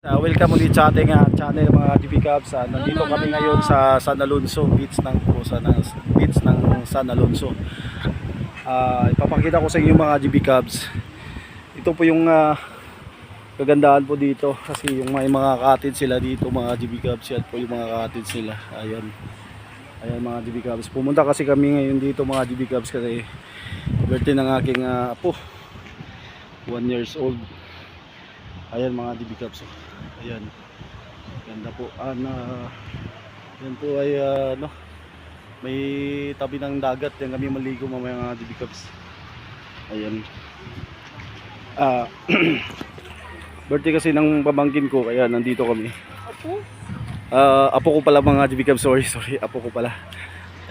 Welcome ulit sa ating channel mga GB Cubs. Nandito kami ngayon sa San Alonso, beach ng San Alonso. Ipapakita ko sa inyo mga GB Cubs. Ito po yung kagandahan po dito kasi yung may mga cottage sila dito mga GB Cubs. Yan po yung mga cottage sila. Ayan mga GB Cubs. Pumunta kasi kami ngayon dito mga GB Cubs kasi birthday ng aking apo, 1 years old. Ayan mga GB Cubs. Ayan, ganda po. Yan po ay may tabi ng dagat. Yan kami maligo mamaya mga GB Cubs. Ayan. Birthday kasi ng pamangkin ko kaya nandito kami. Apo ko pala mga GB Cubs. Sorry, apo ko pala.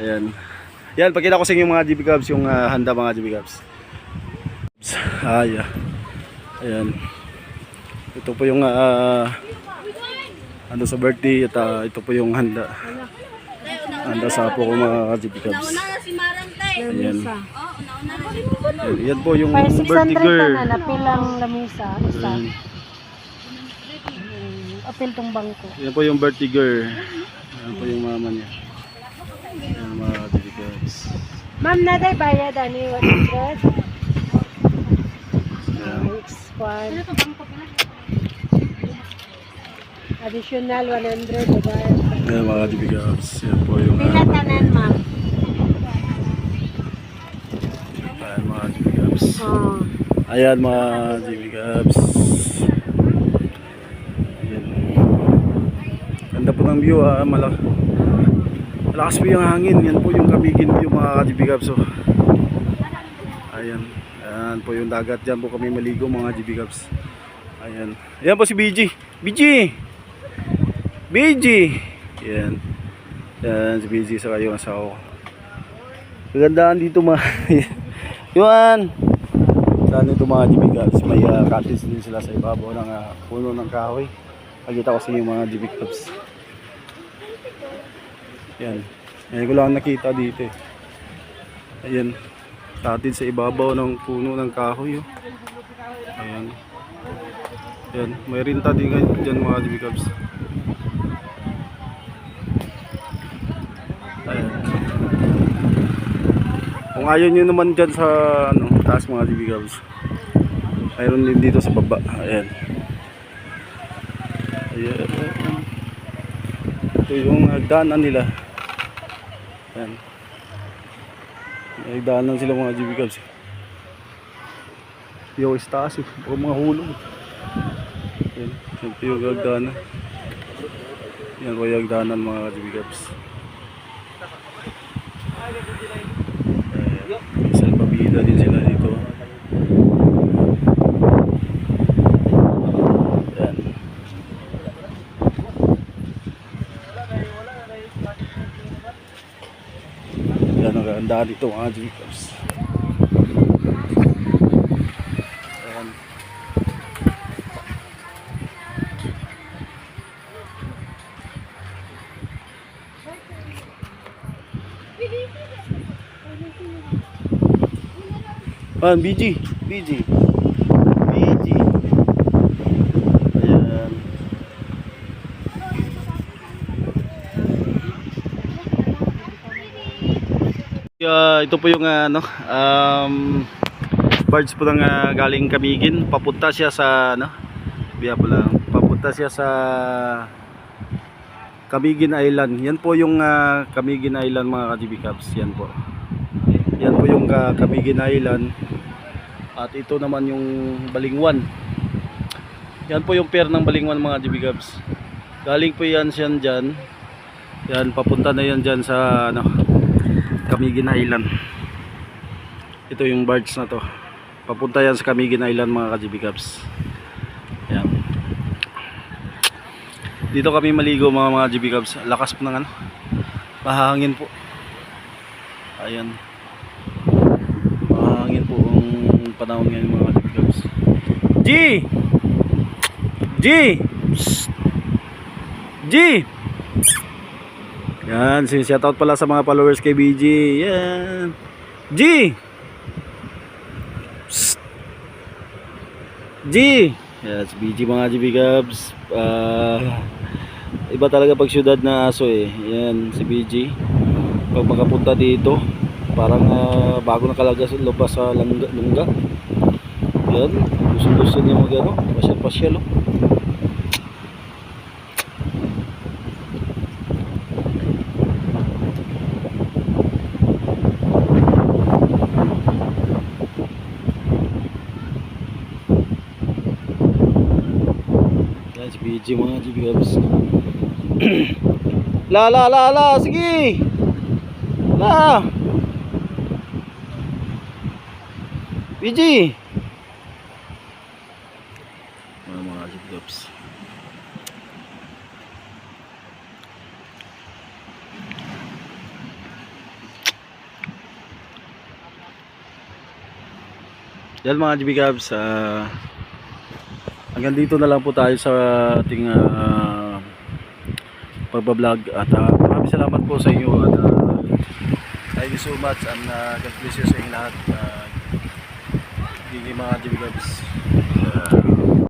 Ayan. Yan, pakita ko sa inyo mga GB Cubs yung handa mga GB Cubs. Ayan. Ito po yung ano sa birthday at ito po yung handa sa apo ko mga GB Cubs. Ayan. Yan po yung birthday girl. Napilang lamisa. Apil tong bangko. Yan po yung birthday girl. Yan po yung mama niya. Ayan mga GB Cubs. Ma'am, naday bayad ani 100. Next one. Additional 100 bayad. Ayan mga GB Cubs. Yan po yung Pinatanan, ma'am. ayan mga GB Cubs. Ayan mga GB Cubs. Ayan. Ganda po ng view. Malakas po yung hangin. Yan po yung Camiguin view mga GB Cubs. Ayan. Ayan po yung dagat. Diyan po kami maligo mga GB Cubs. Ayan. Ayan po si BG. Ayan. Ayan si BG sa kayong asawa. Kagandaan dito mga Yuan. Saan ito mga GB Cubs? May cottage din sila sa ibabaw ng puno ng kahoy. Pagkita ko sa inyo mga GB Cubs. Ayan. Ayan ko lang nakita dito eh. Ayan. Cottage sa ibabaw ng puno ng kahoy. Ayan. Ayan. May rinta din dyan mga GB Cubs. Ayan. Kung ayaw nyo naman dyan sa taas mga GB Cubs, mayroon din dito sa baba. Ayan. Ito yung hagdanan nila. Ayan. Hagdanan sila mga GB Cubs. Yo, taas eh. Baka mga hulog. Ayan. Ito yung hagdanan. Yan po yung hagdanan mga GB Cubs. Isang pabida din sila dito. Ayan. Yan ang ganda dito mga GB Cubs. Ayan. BG. Ayan. Ito po yung birds po ng galing Camiguin. Papunta siya sa papunta siya sa Camiguin Island. Yan po yung Camiguin Island mga GB Cubs. Yan po yung Camiguin Island. At ito naman yung Balingwan. Yan po yung pier ng Balingwan mga GB Cubs. Galing po yan dyan. Yan, papunta na yan dyan sa Camiguin Island. Ito yung barge na to. Papunta yan sa Camiguin Island mga GB Cubs. Yan. Dito kami maligo mga GB Cubs. Lakas po ng mahangin po. Ayan. Mahangin po ang panahon ngayon mga GB Cubs. G! Yan, shoutout pala sa mga followers kay BG. Yan. G! Yan, si BG mga GB Cubs. Iba talaga pag syudad na aso eh. Yan, si BG. Pag makapunta dito, parang bago nakalaga sa lubas sa lungga. Yan, gusto niya mag ano, pasyal-pasyal oh. Yan, si BG mga GB Cubs. La, sige! La! BG! Mga GB Cubs. Yan mga GB Cubs, hanggang dito na lang po tayo sa ating pagbablog at maraming salamat po sa inyo at thank you so much and God bless you sa inyo lahat, mga GB Cubs.